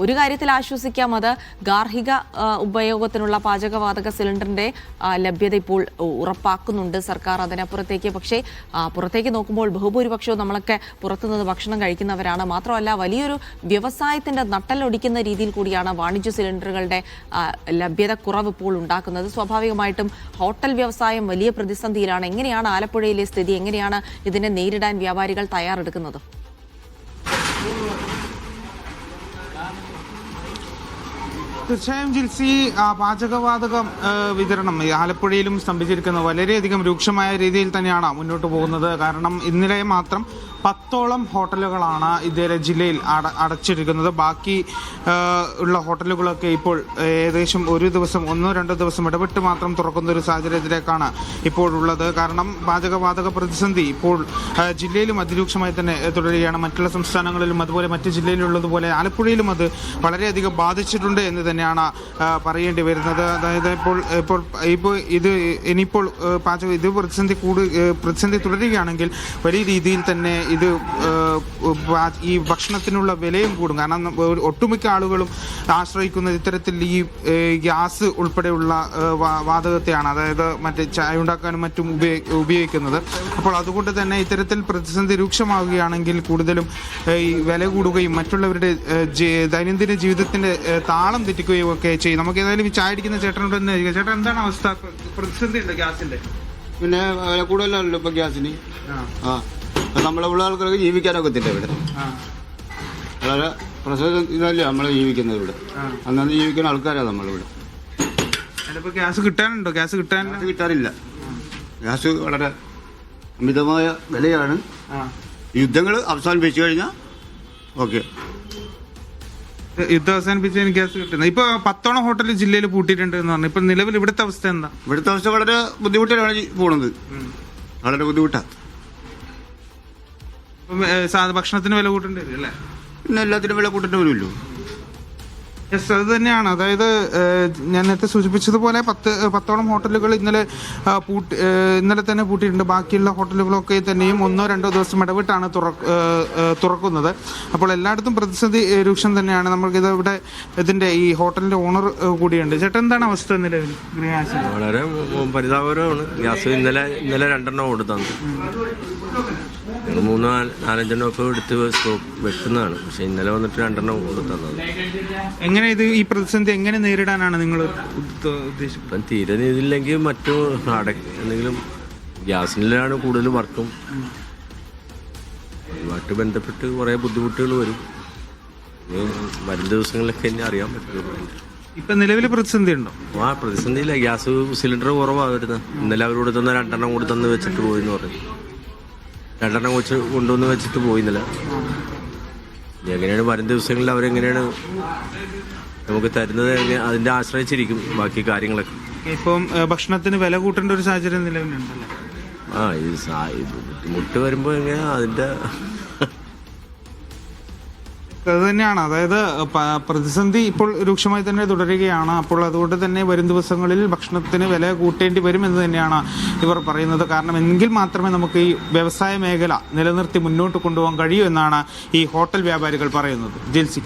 ഒരു കാര്യത്തിൽ ആശ്വസിക്കാം, അത് ഗാർഹിക ഉപയോഗത്തിനുള്ള പാചകവാതക സിലിണ്ടറിന്റെ ലഭ്യത ഇപ്പോൾ ഉറപ്പാക്കുന്നുണ്ട് സർക്കാർ. അതിനപ്പുറത്തേക്ക് പക്ഷേ പുറത്തേക്ക് നോക്കുമ്പോൾ ബഹുഭൂരിപക്ഷവും നമ്മളൊക്കെ പുറത്തുനിന്ന് ഭക്ഷണം കഴിക്കുന്നവരാണ്. മാത്രമല്ല വലിയൊരു വ്യവസായത്തിന്റെ നട്ടലൊടിക്കുന്ന രീതിയിൽ കൂടിയാണ് വാണിജ്യ സിലിണ്ടറുകളുടെ ലഭ്യത കുറവ് ഇപ്പോൾ ഉണ്ടാക്കുന്നത്. സ്വാഭാവികമായിട്ടും ഹോട്ടൽ വ്യവസായം വലിയ പ്രതിസന്ധിയിലാണ്. എങ്ങനെയാണ് ആലപ്പുഴയിലെ സ്ഥിതി? എങ്ങനെയാണ് ഇതിനെ നേരിടാൻ വ്യാപാരികൾ തയ്യാറെടുക്കുന്നത്? തീർച്ചയായും ജിൽസി, പാചകവാതകം വിതരണം ആലപ്പുഴയിലും സ്തംഭിച്ചിരിക്കുന്നത് വളരെയധികം രൂക്ഷമായ രീതിയിൽ തന്നെയാണ് മുന്നോട്ട് പോകുന്നത്. കാരണം ഇന്നലെ മാത്രം 10ഓളം ഹോട്ടലുകളാണ് ഇതേ ജില്ലയിൽ അടച്ചിരിക്കുന്നത്. ബാക്കി ഉള്ള ഹോട്ടലുകളൊക്കെ ഇപ്പോൾ ഏകദേശം ഒരു ദിവസം 1-2 ദിവസം ഇടവിട്ട് മാത്രം തുറക്കുന്ന ഒരു സാഹചര്യത്തിലേക്കാണ് ഇപ്പോഴുള്ളത്. കാരണം പാചകവാതക പ്രതിസന്ധി ഇപ്പോൾ ജില്ലയിലും അതിരൂക്ഷമായി തന്നെ തുടരുകയാണ്. മറ്റുള്ള സംസ്ഥാനങ്ങളിലും അതുപോലെ മറ്റ് ജില്ലയിലുള്ളതുപോലെ ആലപ്പുഴയിലും അത് വളരെയധികം ബാധിച്ചിട്ടുണ്ട് എന്ന് തന്നെയാണ് പറയേണ്ടി വരുന്നത്. അതായത് ഇപ്പോൾ ഇനിയിപ്പോൾ ഇത് പ്രതിസന്ധി തുടരുകയാണെങ്കിൽ വലിയ രീതിയിൽ തന്നെ ഇത് ഈ ഭക്ഷണത്തിനുള്ള വിലയും കൂടും. കാരണം ഒട്ടുമിക്ക ആളുകളും ആശ്രയിക്കുന്നത് ഇത്തരത്തിൽ ഈ ഗ്യാസ് ഉൾപ്പെടെയുള്ള വാതകത്തെയാണ്, അതായത് മറ്റേ ചായ ഉണ്ടാക്കാനും മറ്റും ഉപയോഗിക്കുന്നത്. അപ്പോൾ അതുകൊണ്ട് തന്നെ ഇത്തരത്തിൽ പ്രതിസന്ധി രൂക്ഷമാവുകയാണെങ്കിൽ കൂടുതലും ഈ വില കൂടുകയും മറ്റുള്ളവരുടെ ദൈനംദിന ജീവിതത്തിന്റെ താളം തെറ്റിക്കുകയും ഒക്കെ ചെയ്യും. നമുക്ക് ഏതായാലും ഈ ചായ അടിക്കുന്ന ചേട്ടനോട് തന്നെ ചോദിക്കാം. ചേട്ടൻ, എന്താണ് അവസ്ഥ? പ്രതിസന്ധി ഉണ്ട് ഗ്യാസിന്റെ? പിന്നെ വില കൂടുതലല്ലോ ഇപ്പൊ ഗ്യാസിന്. നമ്മളെ ഉള്ള ആൾക്കാർക്ക് ജീവിക്കാനൊക്കത്തില്ല ഇവിടെ. വളരെ പ്രശ്നത്തിലല്ലേ നമ്മൾ ജീവിക്കുന്നത് ഇവിടെ. അന്നന്ന് ജീവിക്കുന്ന ആൾക്കാരാണ് നമ്മളിവിടെ. ഗ്യാസ് കിട്ടാനുണ്ടോ? ഗ്യാസ് കിട്ടാനില്ല. ഗ്യാസ് വളരെ അമിതമായ വിലയാണ്. യുദ്ധങ്ങൾ അവസാനിപ്പിച്ചു കഴിഞ്ഞാൽ ഓക്കെ, യുദ്ധം അവസാനിപ്പിച്ച് ഗ്യാസ് കിട്ടുന്നത്. ഇപ്പൊ 10ഓളം ഹോട്ടൽ ജില്ലയിൽ പൂട്ടിയിട്ടുണ്ട് എന്ന് പറഞ്ഞു. ഇപ്പൊ നിലവിൽ ഇവിടുത്തെ അവസ്ഥ എന്താ? ഇവിടുത്തെ അവസ്ഥ വളരെ ബുദ്ധിമുട്ടിലാണ് പോണത്. വളരെ ബുദ്ധിമുട്ടാണ്. ഭക്ഷണത്തിന് വില കൂട്ടേണ്ടി വരും അല്ലേ? പിന്നെ എല്ലാത്തിനും വില കൂട്ടേണ്ടി വരുമല്ലോ. യെസ്, അത് തന്നെയാണ്. അതായത് ഞാൻ നേരത്തെ സൂചിപ്പിച്ചതുപോലെ 10ഓളം ഹോട്ടലുകൾ ഇന്നലെ തന്നെ പൂട്ടിയിട്ടുണ്ട്. ബാക്കിയുള്ള ഹോട്ടലുകളൊക്കെ തന്നെയും 1-2 ദിവസം ഇടവിട്ടാണ് തുറക്കുന്നത്. അപ്പോൾ എല്ലായിടത്തും പ്രതിസന്ധി രൂക്ഷം തന്നെയാണ്. നമ്മൾക്കിത് ഇവിടെ ഇതിന്റെ ഈ ഹോട്ടലിന്റെ ഓണർ കൂടിയുണ്ട്. ചേട്ടൻ, എന്താണ് അവസ്ഥ നിലവിൽ? വളരെ പരിതാപകരമാണ്. ഗ്യാസ് ഇന്നലെ 2 കൊടുത്താണ്. 3-4 ഒക്കെ എടുത്ത് വെക്കുന്നതാണ്. പക്ഷെ ഇന്നലെ വന്നിട്ട് 2 കൊടുത്തത്. എങ്ങനെ ഇത് ഈ പ്രതിസന്ധി എങ്ങനെ നേരിടാനാണ് നിങ്ങൾ ഉദ്ദേശിക്കുന്നത്? ഇപ്പം തീരെ ഇതില്ലെങ്കിൽ മറ്റു എന്തെങ്കിലും ഗ്യാസിലാണ് കൂടുതൽ വർക്കും. അതുമായിട്ട് ബന്ധപ്പെട്ട് കുറേ ബുദ്ധിമുട്ടുകൾ വരും. വരും ദിവസങ്ങളിലൊക്കെ ഇനി അറിയാൻ പറ്റുള്ളൂ. ഇപ്പം നിലവിൽ പ്രതിസന്ധി ഉണ്ടോ? പ്രതിസന്ധിയില്ല. ഗ്യാസ് സിലിണ്ടർ കുറവാണ് വരുന്നത്. ഇന്നലെ അവരോട് തന്നെ 2 കൂടി തന്ന് വെച്ചിട്ട് പോയിന്ന് പറഞ്ഞു. 2 വെച്ച് കൊണ്ടുവന്ന് വെച്ചിട്ട് പോയിന്നില്ല. എങ്ങനെയാണ് വരും ദിവസങ്ങളിൽ അവരെങ്ങനെയാണ് നമുക്ക് തരുന്നത് അതിൻ്റെ ആശ്രയിച്ചിരിക്കും ബാക്കി കാര്യങ്ങളൊക്കെ. ഇപ്പം ഭക്ഷണത്തിന് വില കൂട്ടേണ്ട ഒരു സാഹചര്യം നിലവിലുണ്ടല്ലോ. ഈ ബുദ്ധിമുട്ട് വരുമ്പോൾ എങ്ങനെയാ അതിൻ്റെ അത് തന്നെയാണ്. അതായത് പ്രതിസന്ധി ഇപ്പോൾ രൂക്ഷമായി തന്നെ തുടരുകയാണ്. അപ്പോൾ അതുകൊണ്ട് തന്നെ വരും ദിവസങ്ങളിൽ ഭക്ഷണത്തിന് വില കൂട്ടേണ്ടി വരും എന്ന് തന്നെയാണ് ഇവർ പറയുന്നത്. കാരണം എങ്കിൽ മാത്രമേ നമുക്ക് ഈ വ്യവസായ മേഖല നിലനിർത്തി മുന്നോട്ട് കൊണ്ടുപോകാൻ കഴിയൂ എന്നാണ് ഈ ഹോട്ടൽ വ്യാപാരികൾ പറയുന്നത്. ജിൽസി.